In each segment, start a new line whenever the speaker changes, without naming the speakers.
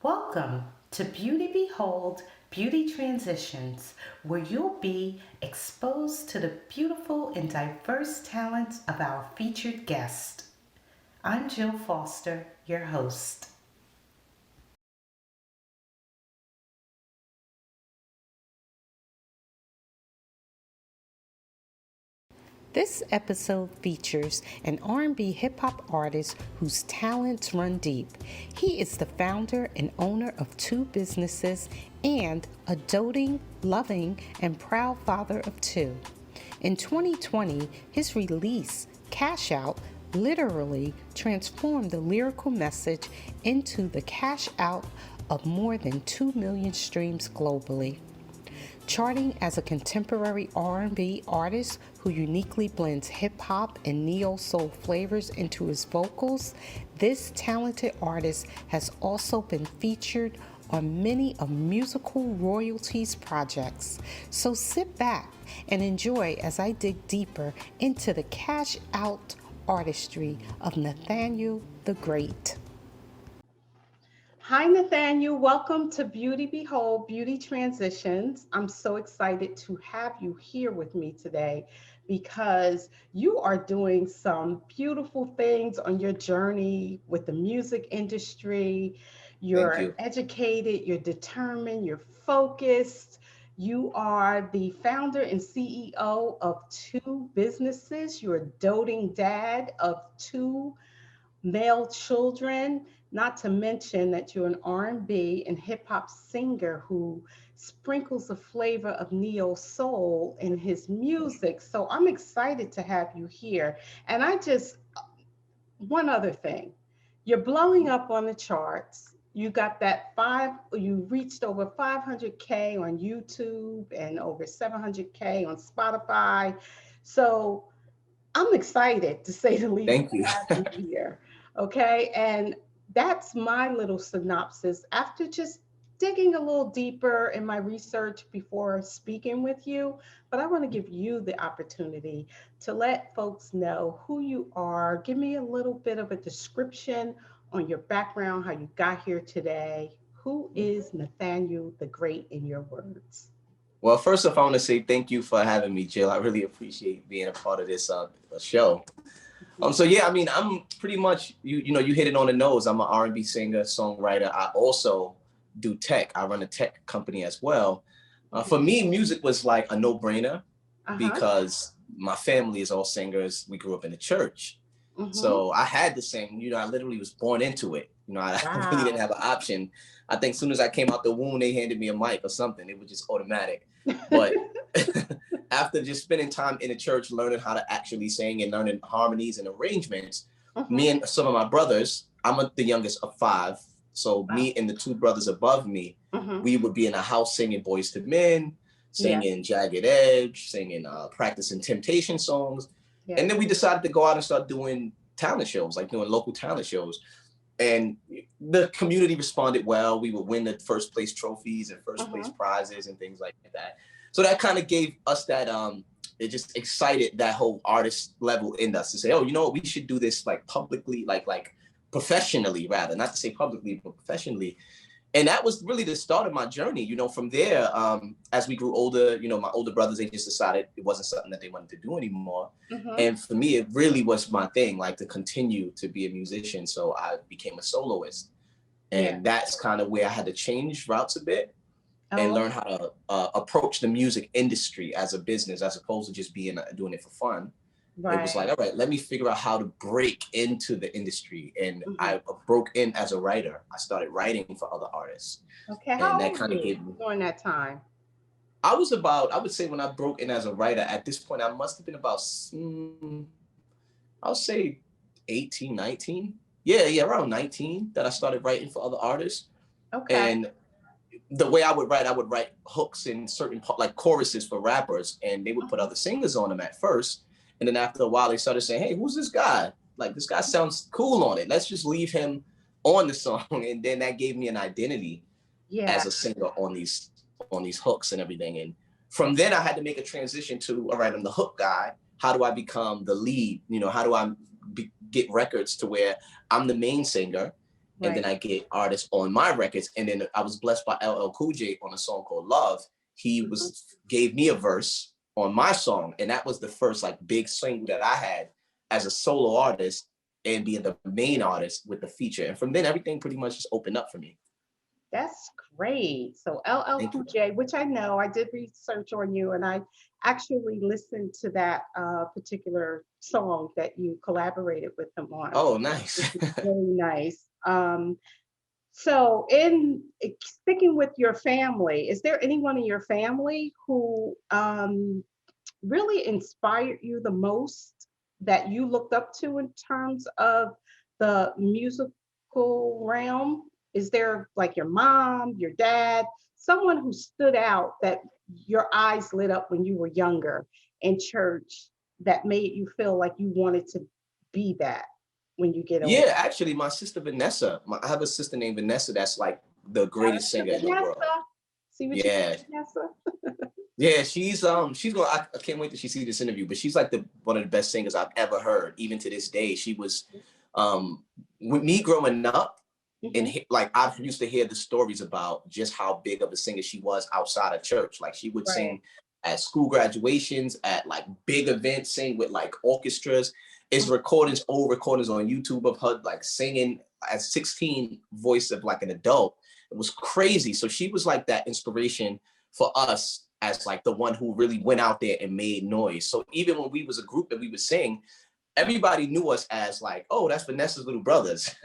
Welcome to Beauty Behold Beauty Transitions, where you'll be exposed to the beautiful and diverse talents of our featured guest. I'm Jill Foster, your host. This episode features an R&B hip hop artist whose talents run deep. He is the founder and owner of two businesses and a doting, loving, and proud father of two. In 2020, his release, Cash Out, literally transformed the lyrical message into the cash out of more than 2 million streams globally. Charting as a contemporary R&B artist who uniquely blends hip hop and neo soul flavors into his vocals, this talented artist has also been featured on many of Musical Royalties projects. So sit back and enjoy as I dig deeper into the cash out artistry of Nathaniel the Great. Hi, Nathaniel. Welcome to Beauty Behold Beauty Transitions. I'm so excited to have you here with me today because you are doing some beautiful things on your journey with the music industry.
Thank
You're
you.
educated, you're determined, you're focused. You are the founder and CEO of two businesses. You're a doting dad of two male children, not to mention that you're an R&B and hip hop singer who sprinkles a flavor of neo soul in his music. So I'm excited to have you here. And one other thing, you're blowing up on the charts. You got you reached over 500K on YouTube and over 700K on Spotify. So I'm excited to say the least
Thank
to
you.
have you here. Okay. And that's my little synopsis after just digging a little deeper in my research before speaking with you. But I want to give you the opportunity to let folks know who you are. Give me a little bit of a description on your background, how you got here today. Who is Nathaniel the Great in your words?
Well, first off, I want to say thank you for having me, Jill. I really appreciate being a part of this show. So yeah, I mean, I'm pretty much you hit it on the nose. I'm an R&B singer, songwriter. I also do tech. I run a tech company as well. For me, music was like a no-brainer
Uh-huh.
because my family is all singers. We grew up in the church.
Mm-hmm.
So I had to sing, I literally was born into it. I really didn't
Wow.
have an option. I think as soon as I came out the womb, they handed me a mic or something. It was just automatic. But after just spending time in the church, learning how to actually sing and learning harmonies and arrangements, me
Mm-hmm.
and some of my brothers, the youngest of five. So
Wow.
me and the two brothers above me,
Mm-hmm.
we would be in a house singing Boys to Men,
Yeah.
singing Jagged Edge, singing, practicing Temptation songs.
Yeah.
And then we decided to go out and start doing talent shows, like doing local talent shows. And the community responded well. We would win the first place trophies and first place
Mm-hmm.
prizes and things like that. So that kind of gave us that it just excited that whole artist level in us to say, oh, you know what, we should do this like publicly, like professionally rather, not to say publicly, but professionally. And that was really the start of my journey. From there, as we grew older, my older brothers, they just decided it wasn't something that they wanted to do anymore.
Mm-hmm.
And for me, it really was my thing, like to continue to be a musician. So I became a soloist.
Yeah.
And that's kind of where I had to change routes a bit and
Oh,
learn how to approach the music industry as a business, as opposed to just doing it for fun. It was like,
right.
all right, let me figure out how to break into the industry. And
Mm-hmm.
I broke in as a writer. I started writing for other artists.
Okay.
And
How
that
old were
kind of
you
gave me,
during that time?
I would say when I broke in as a writer, at this point, I must have been about, I'll say 18, 19. Yeah, yeah, around 19 that I started writing for other artists.
Okay.
And the way I would write hooks in certain like choruses for rappers, and they would put
Mm-hmm.
other singers on them at first, and then after a while they started saying, "Hey, who's this guy? Like this guy sounds cool on it. Let's just leave him on the song." And then that gave me an identity
Yeah.
as a singer on these hooks and everything. And from then I had to make a transition to, all right, I'm the hook guy. How do I become the lead? How do I get records to where I'm the main singer? And then I get artists on my records. And then I was blessed by LL Cool J on a song called Love. He gave me a verse on my song. And that was the first like big single that I had as a solo artist and being the main artist with the feature. And from then everything pretty much just opened up for me.
That's great. So LL Cool J, which I know, I did research on you, and I actually listened to that particular song that you collaborated with him on.
Oh, nice.
Really nice. So in sticking with your family, is there anyone in your family who really inspired you the most, that you looked up to in terms of the musical realm? Is there like your mom, your dad, someone who stood out that your eyes lit up when you were younger in church that made you feel like you wanted to be that when you get older?
Yeah, actually, my sister Vanessa, I have a sister named Vanessa that's like the greatest singer in the world.
See what
Yeah.
you did, Vanessa?
Yeah, she's gonna, I can't wait till she sees this interview, but she's like one of the best singers I've ever heard, even to this day. She was with me growing up, and like I used to hear the stories about just how big of a singer she was outside of church. Like she would sing at school graduations, at like big events, sing with like orchestras. It's old recordings on YouTube of her like singing at 16, voice of like an adult. It was crazy. So she was like that inspiration for us as like the one who really went out there and made noise. So even when we was a group that we would sing, everybody knew us as like, oh, that's Vanessa's little brothers.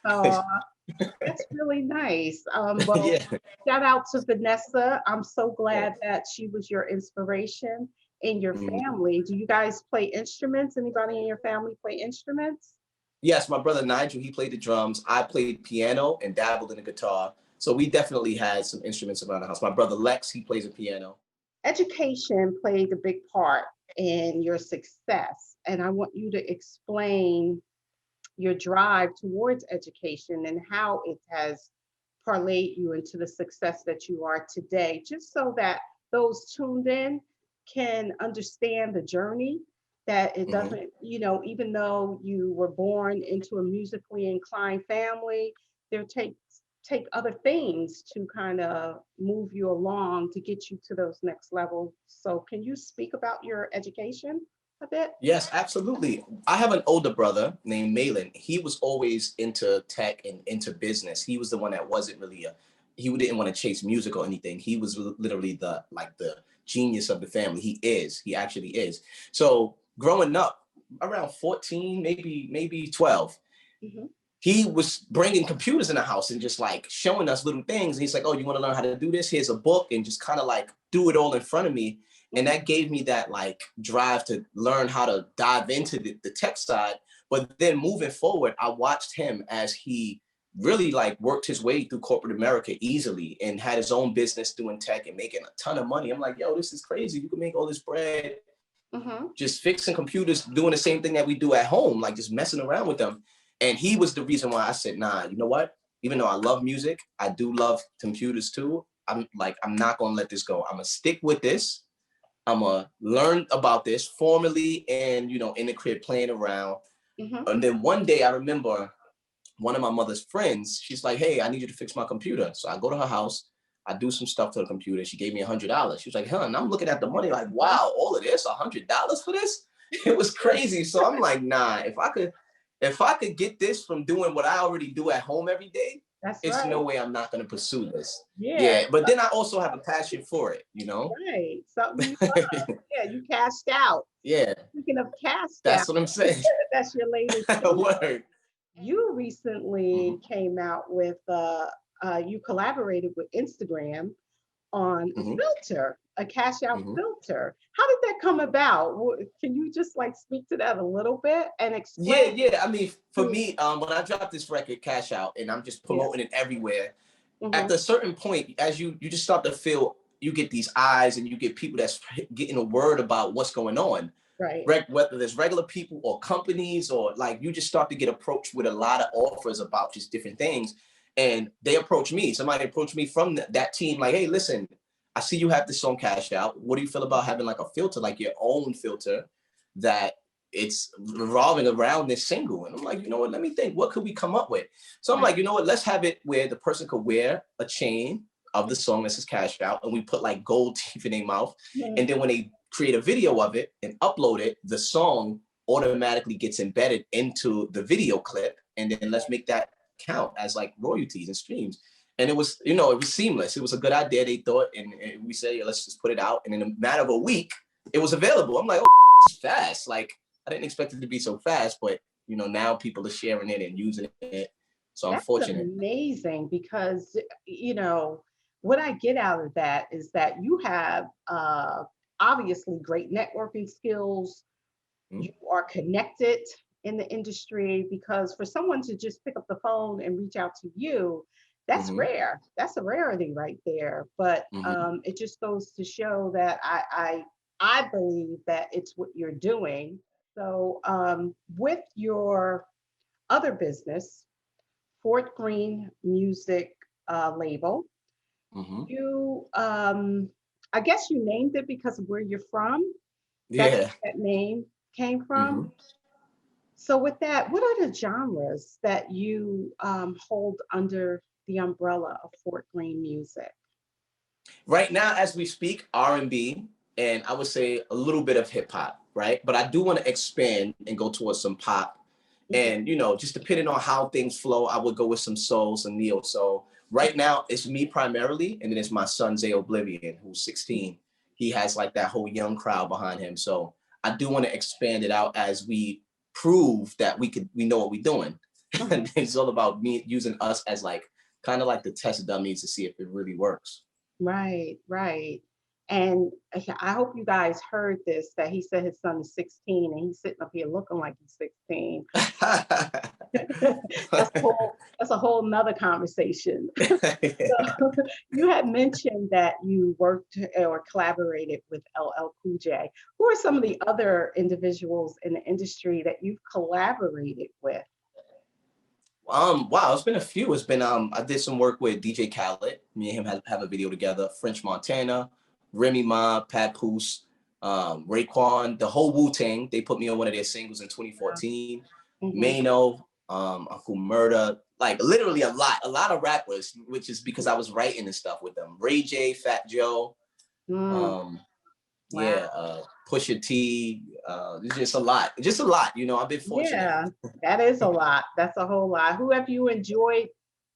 Oh, that's really nice. Well, shout out to Vanessa. I'm so glad that she was your inspiration in your family. Do you guys play instruments? Anybody in your family play instruments?
Yes, my brother Nigel, he played the drums. I played piano and dabbled in the guitar. So we definitely had some instruments around the house. My brother Lex, he plays a piano.
Education played a big part in your success, and I want you to explain your drive towards education and how it has parlayed you into the success that you are today, just so that those tuned in can understand the journey, that it doesn't, you know, even though you were born into a musically inclined family, there take other things to kind of move you along to get you to those next levels. So can you speak about your education a bit?
Yes, absolutely. I have an older brother named Malin. He was always into tech and into business. He was the one that wasn't really he didn't want to chase music or anything. He was literally the genius of the family. He actually is. So growing up around 14, maybe 12, he was bringing computers in the house and just like showing us little things. And he's like, oh, you want to learn how to do this? Here's a book, and just kind of like do it all in front of me. And that gave me that like drive to learn how to dive into the tech side. But then moving forward, I watched him as he really like worked his way through corporate America easily and had his own business doing tech and making a ton of money. I'm like, yo, this is crazy. You can make all this bread just fixing computers, doing the same thing that we do at home, like just messing around with them. And he was the reason why I said, nah, you know what? Even though I love music, I do love computers too. I'm not gonna let this go. I'm gonna stick with this. I'm gonna learn about this formally and, you know, in the crib playing around. And then one day I remember one of my mother's friends, she's like, hey, I need you to fix my computer. So I go to her house, I do some stuff to the computer. She gave me $100. She was like, huh, and I'm looking at the money like, wow, all of this, $100 for this? It was crazy. So I'm like, nah, if I could get this from doing what I already do at home every day, it's no way I'm not going to pursue this. Yeah. But then I also have a passion for it, you know?
Right. Something you love. Yeah, you cashed out.
Yeah.
Speaking of cashed
That's
out,
what I'm saying.
that's your latest
word.
You recently came out with, you collaborated with Instagram on a filter, a cash out filter. How did that come about? Can you just like speak to that a little bit and explain?
Yeah. I mean, for me, when I dropped this record, Cash Out, and I'm just promoting it everywhere, at a certain point, as you just start to feel, you get these eyes and you get people that's getting a word about what's going on.
Right.
Whether there's regular people or companies, or like you just start to get approached with a lot of offers about just different things. And they approach me. Somebody approached me from that team, like, hey, listen, I see you have this song Cash Out. What do you feel about having like a filter, like your own filter that it's revolving around this single. And I'm like, you know what, let me think, what could we come up with? So I'm
Right.
like, you know what, let's have it where the person could wear a chain of the song that says Cash Out, and we put like gold teeth in their mouth.
Mhm.
And then when they create a video of it and upload it, the song automatically gets embedded into the video clip. And then let's make that count as like royalties and streams. And it was, you know, it was seamless. It was a good idea, they thought. And we said, yeah, let's just put it out. And in a matter of a week, it was available. I'm like, oh, it's fast. Like, I didn't expect it to be so fast, but you know, now people are sharing it and using it. So I'm
That's
fortunate.
amazing because, you know, what I get out of that is that you have obviously great networking skills.
Mhm.
You are connected in the industry because for someone to just pick up the phone and reach out to you, that's
Mhm.
rare. That's a rarity right there. But
Mhm.
it just goes to show that I believe that it's what you're doing. So with your other business, Fort Greene Music label.
Mhm.
You, I guess you named it because of where you're from. That's
Yeah.
where that name came from.
Mhm.
So, with that, what are the genres that you hold under the umbrella of Fort Greene Music?
Right now, as we speak, R&B, and I would say a little bit of hip hop, right? But I do want to expand and go towards some pop.
Mhm.
And, you know, just depending on how things flow, I would go with some soul, some neo soul. Right now, it's me primarily, and then it's my son, Zay Oblivion, who's 16. He has like that whole young crowd behind him. So I do want to expand it out as we prove that we know what we're doing.
Mhm.
And it's all about me using us as like kind of like the test dummies to see if it really works.
Right, right. And I hope you guys heard this that he said his son is 16 and he's sitting up here looking like he's 16. That's a whole nother conversation. So you had mentioned that you worked or collaborated with LL Cool J. Who are some of the other individuals in the industry that you've collaborated with?
Wow, it's been a few. It's been I did some work with DJ Khaled. Me and him have a video together. French Montana, Remy Ma, Pat Poose, Raekwon, the whole Wu Tang. They put me on one of their singles in
Yeah.
2014.
Mhm.
Mano, Uncle Murda, like literally a lot of rappers, which is because I was writing and stuff with them. Ray J, Fat Joe,
Mm,
um,
wow.
yeah, Pusha T. It's just a lot. You know, I've been fortunate.
Yeah, that is a lot. That's a whole lot. Who have you enjoyed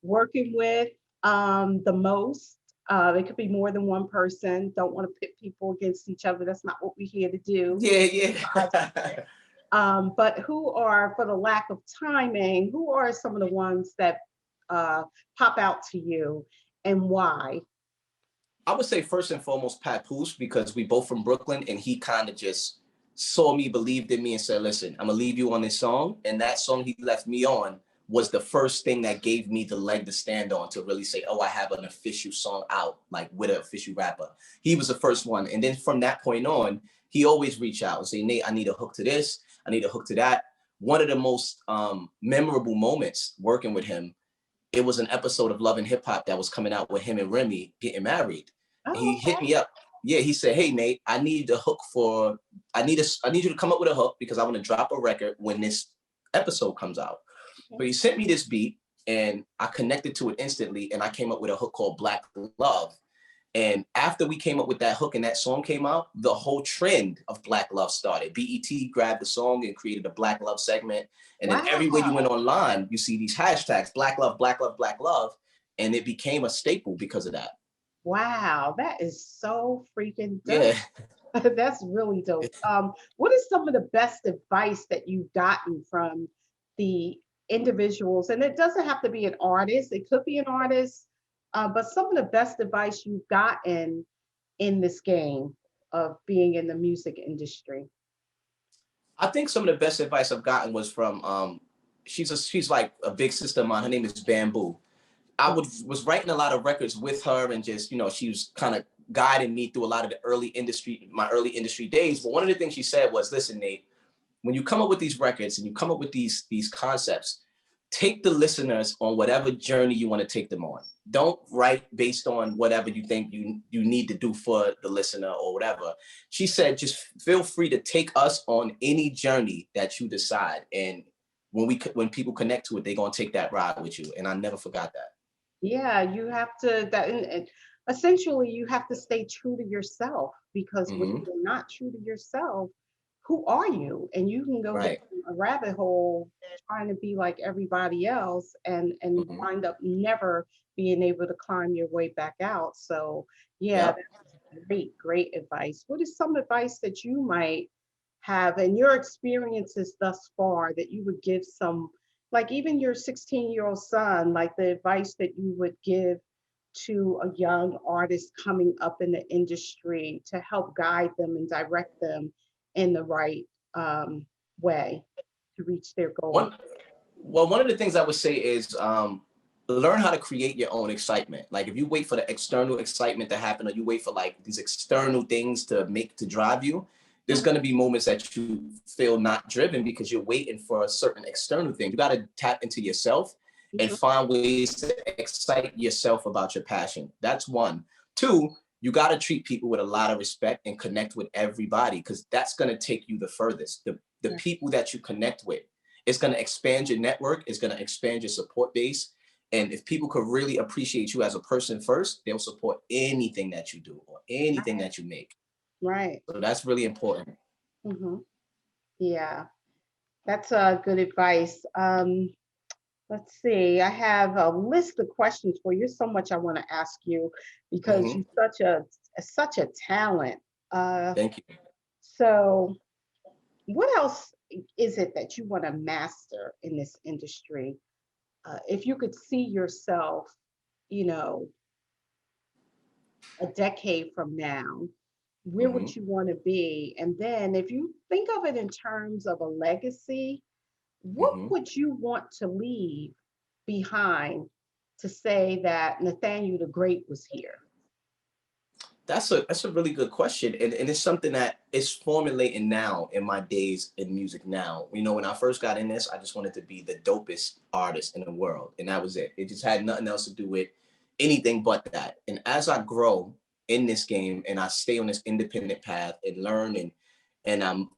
working with the most? It could be more than one person. Don't want to pit people against each other. That's not what we're here to do.
Yeah,
Positive.
yeah.
But who are, for the lack of timing, who are some of the ones that uh, pop out to you and why?
I would say first and foremost Papoose, because we both from Brooklyn, and he kind of just saw me, believed in me, and said, "Listen, I'm gonna leave you on this song." And that song he left me on was the first thing that gave me the leg to stand on to really say, "Oh, I have an official song out, like with an official rapper." He was the first one, and then from that point on, he always reach out and say, "Nate, I need a hook to this, I need a hook to that." One of the most memorable moments working with him, it was an episode of Love and Hip Hop that was coming out with him and Remy getting married.
Oh,
He hit
okay.
me up. Yeah, he said, "Hey Nate, I need you to come up with a hook because I want to drop a record when this episode comes out."
Okay.
So he sent me this beat and I connected to it instantly, and I came up with a hook called Black Love. And after we came up with that hook and that song came out, the whole trend of Black Love started. BET grabbed the song and created a Black Love segment. And then everywhere you went
Wow.
online, you see these hashtags, Black Love, Black Love, Black Love. And it became a staple because of that.
Wow. That is so freaking
Yeah.
dope. That's really dope. What is some of the best advice that you've gotten from the individuals? And it doesn't have to be an artist, it could be an artist, but some of the best advice you've gotten in this game of being in the music industry.
I think some of the best advice I've gotten was from she's like a big sister of mine. Her name is Bamboo. I was writing a lot of records with her, and just, you know, she was kind of guiding me through a lot of my early industry days. But one of the things she said was, "Listen, Nate, when you come up with these records and you come up with these concepts, take the listeners on whatever journey you want to take them on. Don't write based on whatever you think you need to do for the listener or whatever. She said, just feel free to take us on any journey that you decide. And when people connect to it, they're going to take that ride with you. And I never forgot that.
Yeah, you have to that and essentially you have to stay true to yourself, because when
Mm-hmm.
you're not true to yourself, who are you? And you can go down
Right.
a rabbit hole trying to be like everybody else and
Mm-hmm.
wind up never being able to climb your way back out. So yeah,
Yep.
that's great advice. What is some advice that you might have in your experiences thus far that you would give some, like even your 16-year-old son, like the advice that you would give to a young artist coming up in the industry to help guide them and direct them in the right way to reach their goal?
One, well, one of the things I would say is learn how to create your own excitement. Like if you wait for the external excitement to happen, or you wait for like these external things to drive you, there's going to be moments that you feel not driven because you're waiting for a certain external thing. You got to tap into yourself and
Mhm.
find ways to excite yourself about your passion. That's one. Two, you got to treat people with a lot of respect and connect with everybody, because that's going to take you the furthest. The
Yeah.
people that you connect with, it's going to expand your network. It's going to expand your support base. And if people could really appreciate you as a person first, they'll support anything that you do or anything
Right.
that you make.
Right.
So that's really important.
Hmm. Yeah, that's good advice. Let's see. I have a list of questions for you. So much I want to ask you because
Hmm.
you're such a talent. Uh,
Thank you.
so, what else is it that you want to master in this industry? If you could see yourself, you know, a decade from now, where
Hmm.
would you want to be? And then, if you think of it in terms of a legacy, what
Hmm.
would you want to leave behind to say that Nathaniel the Great was here?
That's a really good question. And it's something that is formulating now in my days in music now. You know, when I first got in this, I just wanted to be the dopest artist in the world. And that was it. It just had nothing else to do with anything but that. And as I grow in this game and I stay on this independent path and learn and I'm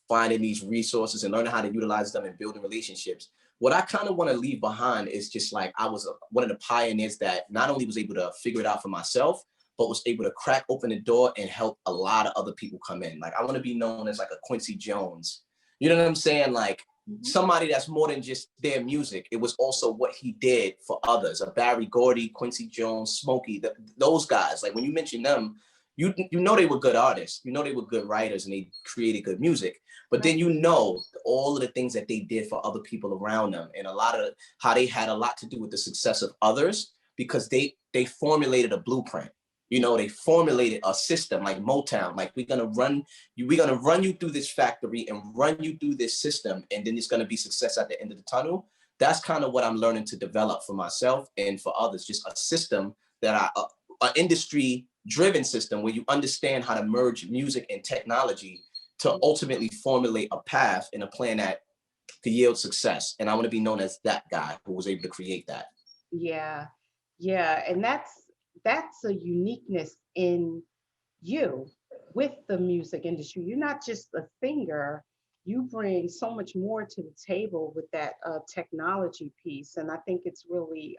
finding these resources and learning how to utilize them and building relationships. What I kind of want to leave behind is just like I was one of the pioneers that not only was able to figure it out for myself, but was able to crack open the door and help a lot of other people come in. Like I want to be known as like a Quincy Jones. You know what I'm saying? Like
Mhm.
somebody that's more than just their music. It was also what he did for others. A Barry Gordy, Quincy Jones, Smokey, those guys. Like when you mention them, you know they were good artists. You know they were good writers and they created good music. But
Right.
then you know all of the things that they did for other people around them, and a lot of how they had a lot to do with the success of others because they formulated a blueprint. You know, they formulated a system like Motown. Like we're gonna run you through this factory and run you through this system, and then it's gonna be success at the end of the tunnel. That's kind of what I'm learning to develop for myself and for others. Just a system that an industry driven system where you understand how to merge music and technology to ultimately formulate a path and a plan that to yield success. And I want to be known as that guy who was able to create that.
Yeah. Yeah. And that's a uniqueness in you with the music industry. You're not just a singer, you bring so much more to the table with that technology piece. And I think it's really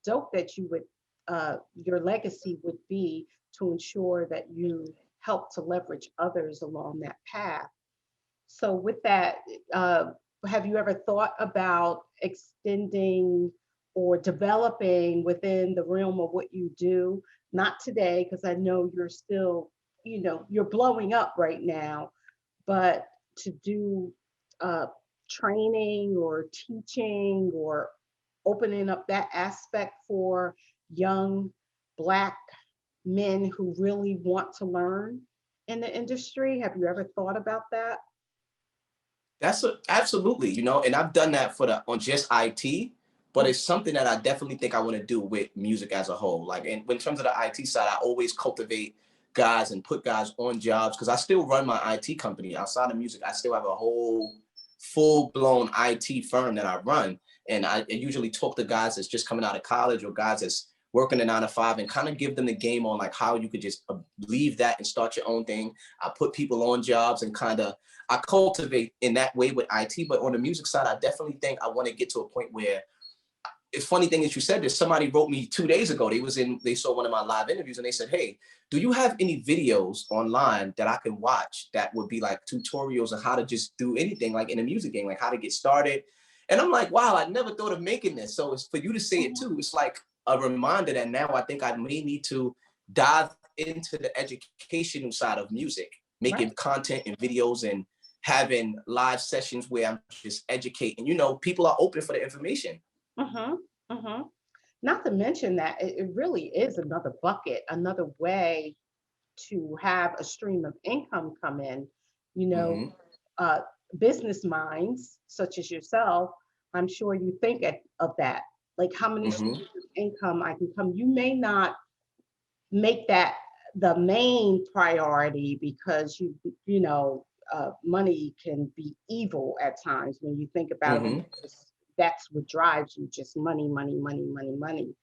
dope that you would, your legacy would be to ensure that you help to leverage others along that path. So, with that, uh, have you ever thought about extending or developing within the realm of what you do? Not today, because I know you're still, you're blowing up right now, but to do uh, training or teaching or opening up that aspect for young Black men who really want to learn in the industry. Have you ever thought about that?
Absolutely, you know, and I've done that for the on just IT, but
Mm.
it's something that I definitely think I want to do with music as a whole. Like in terms of the IT side, I always cultivate guys and put guys on jobs because I still run my IT company outside of music. I still have a whole full blown IT firm that I run. And I usually talk to guys that's just coming out of college or guys that's working a 9 to 5 and kind of give them the game on like how you could just leave that and start your own thing. I put people on jobs and kind of, I cultivate in that way with IT, but on the music side, I definitely think I want to get to a point where, it's funny thing is you said this, somebody wrote me 2 days ago, they saw one of my live interviews and they said, hey, do you have any videos online that I can watch that would be like tutorials on how to just do anything like in a music game, like how to get started? And I'm like, wow, I never thought of making this. So it's for you to say it too. It's like a reminder that now I think I may need to dive into the educational side of music, making content and videos and having live sessions where I'm just educating, people are open for the information.
Not to mention that it really is another bucket, another way to have a stream of income come in. You know, uh, business minds such as yourself, I'm sure you think of that. Like how many streams of income I can come. You may not make that the main priority because money can be evil at times when you think about it. That's what drives you, just money, money, money, money, money.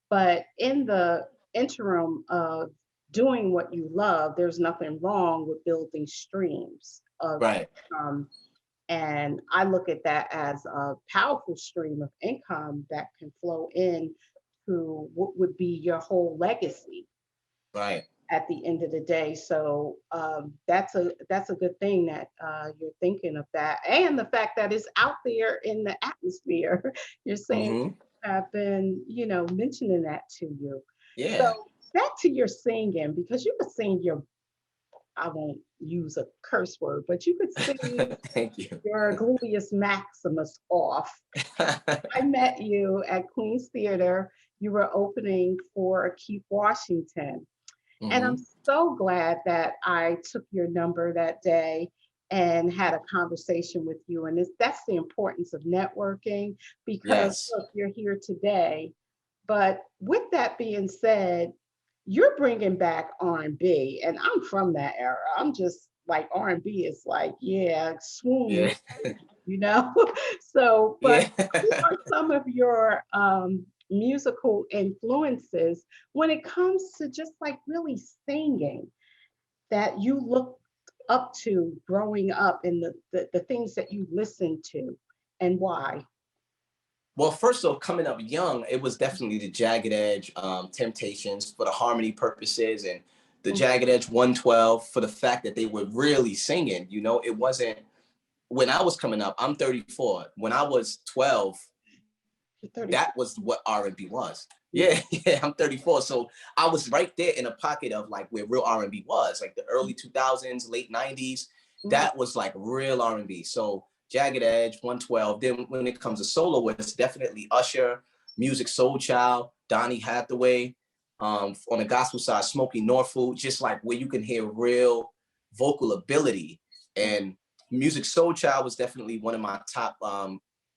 But in the interim of doing what you love, there's nothing wrong with building streams of income. And I look at that as a powerful stream of income that can flow in to what would be your whole legacy. At the end of the day. So that's a good thing that you're thinking of that, and the fact that it's out there in the atmosphere. You're saying have been, mentioning that to you.
Yeah.
So back to your singing, because you could sing I won't use a curse word, but you could sing
Thank you.
your gluteus maximus off. I met you at Queen's Theater. You were opening for Keith Washington. And I'm so glad that I took your number that day and had a conversation with you. And that's the importance of networking, because look, you're here today. But with that being said, you're bringing back R&B, and I'm from that era. I'm just like, R&B is like, swoon, So, but who are some of your musical influences when it comes to just like really singing that you look up to growing up, and the things that you listen to, and why?
Well, first off, coming up young, it was definitely the Jagged Edge, Temptations for the harmony purposes, and the Jagged Edge 112 for the fact that they were really singing. It wasn't, when I was coming up, I'm 34. When I was 12, that was what R&B was. Yeah, I'm 34. So I was right there in a pocket of like where real R&B was, like the early 2000s, late 90s. That was like real R&B. So Jagged Edge, 112. Then when it comes to soloists, definitely Usher, Music Soul Child, Donny Hathaway. On the gospel side, Smokey Norfolk, just like where you can hear real vocal ability. And Music Soul Child was definitely one of my top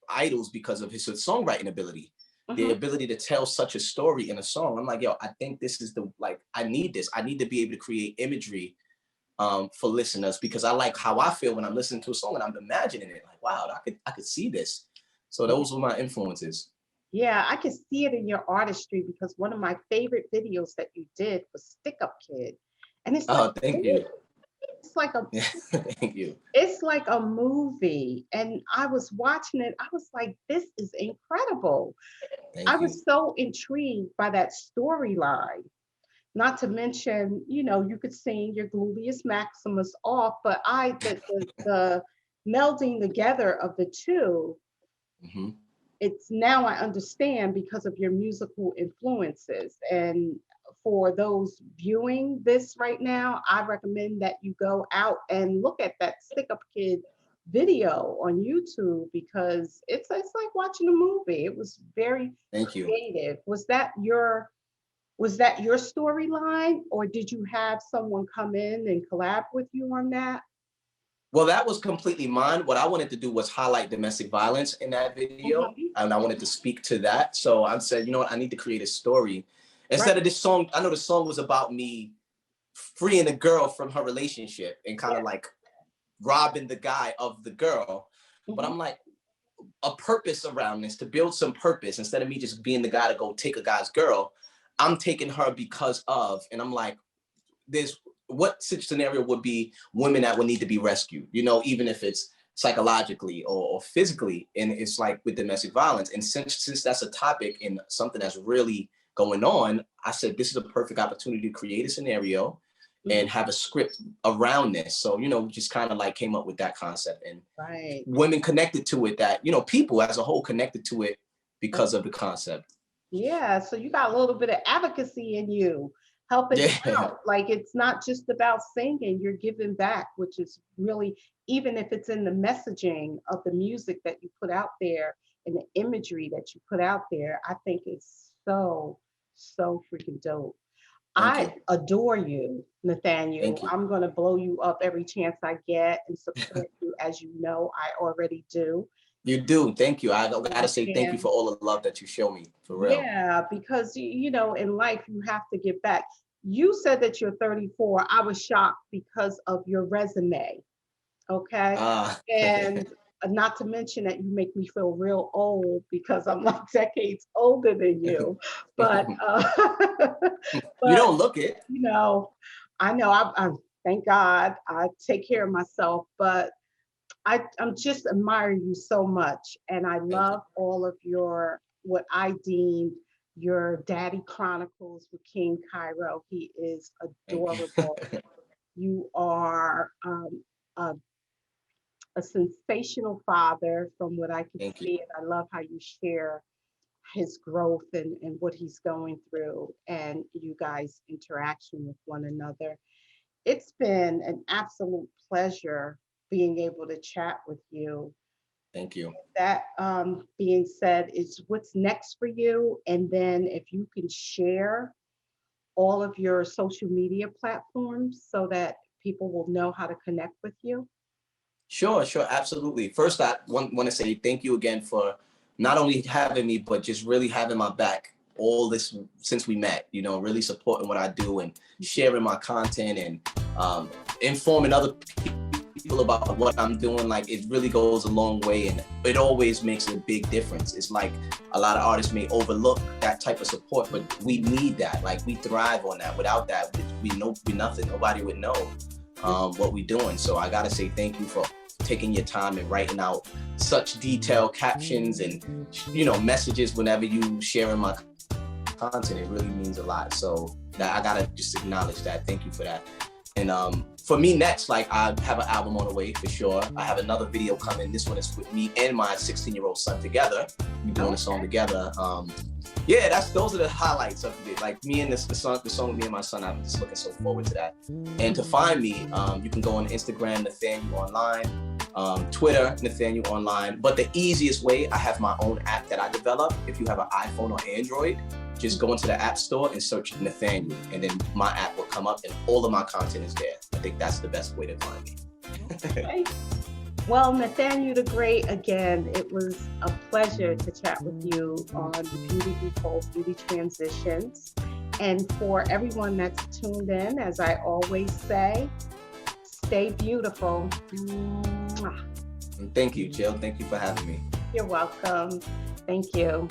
idols because of his songwriting ability, the ability to tell such a story in a song. I'm like, yo, I think this is I need this. I need to be able to create imagery for listeners, because I like how I feel when I'm listening to a song and I'm imagining it. Like, wow, I could see this. So those were my influences.
Yeah, I can see it in your artistry, because one of my favorite videos that you did was Stick Up Kid. And it's like,
thank you.
It's like
thank you.
It's like a movie. And I was watching it. I was like, this is incredible. I was so intrigued by that storyline. Not to mention, you could sing your gluteus maximus off, but the melding together of the two, it's now I understand because of your musical influences. And for those viewing this right now, I recommend that you go out and look at that Stick Up Kid video on YouTube, because it's like watching a movie. It was very creative. Was that your storyline, or did you have someone come in and collab with you on that?
Well, that was completely mine. What I wanted to do was highlight domestic violence in that video, and I wanted to speak to that. So I said, you know what, I need to create a story. Instead of this song, I know the song was about me freeing a girl from her relationship and kind of like robbing the guy of the girl. But I'm like, a purpose around this, to build some purpose instead of me just being the guy to go take a guy's girl. I'm taking her because of, and I'm like, there's what scenario would be women that would need to be rescued, you know, even if it's psychologically or physically, and it's like with domestic violence. And since that's a topic and something that's really going on, I said this is a perfect opportunity to create a scenario and have a script around this. So, you know, we just kind of like came up with that concept, and women connected to it, that, you know, people as a whole connected to it because of the concept.
Yeah, so you got a little bit of advocacy in you, helping out. Like, it's not just about singing, you're giving back, which is really, even if it's in the messaging of the music that you put out there and the imagery that you put out there, I think it's so, so freaking dope. I adore you, Nathaniel. I'm going to blow you up every chance I get and support you, as you know I already do.
You do. Thank you. I gotta say thank you for all the love that you show me, for real.
Yeah, because, you know, in life, you have to give back. You said that you're 34. I was shocked because of your resume. Okay. And not to mention that you make me feel real old because I'm like decades older than you. But,
you don't look it.
You know, I know. I thank God I take care of myself, but I'm just admiring you so much. And I love all of your, what I deem your Daddy Chronicles with King Cairo. He is adorable. You are a sensational father from what I can see. And I love how you share his growth and what he's going through, and you guys' interaction with one another. It's been an absolute pleasure being able to chat with you.
Thank you.
That being said, is what's next for you? And then if you can share all of your social media platforms so that people will know how to connect with you.
Sure, absolutely. First, I want to say thank you again for not only having me, but just really having my back all this since we met, you know, really supporting what I do and sharing my content and informing other people about what I'm doing. Like, it really goes a long way, and it always makes a big difference. It's like a lot of artists may overlook that type of support, but we need that. Like, we thrive on that. Without that, we nothing. Nobody would know what we're doing. So I gotta say thank you for taking your time and writing out such detailed captions and, you know, messages whenever you sharing my content. It really means a lot. So that I gotta just acknowledge that. Thank you for that. And for me next, like, I have an album on the way for sure. I have another video coming. This one is with me and my 16-year-old son together. We're doing a song together. Yeah, those are the highlights of it. Like, me and the song with me and my son, I'm just looking so forward to that. And to find me, you can go on Instagram, Nathaniel Online, Twitter, Nathaniel Online. But the easiest way, I have my own app that I developed. If you have an iPhone or Android, just go into the App Store and search Nathaniel, and then my app will come up and all of my content is there. I think that's the best way to find me.
Okay. Well, Nathaniel the Great, again, it was a pleasure to chat with you on the Beauty Before Beauty Transitions. And for everyone that's tuned in, as I always say, stay beautiful.
And thank you, Jill. Thank you for having me.
You're welcome. Thank you.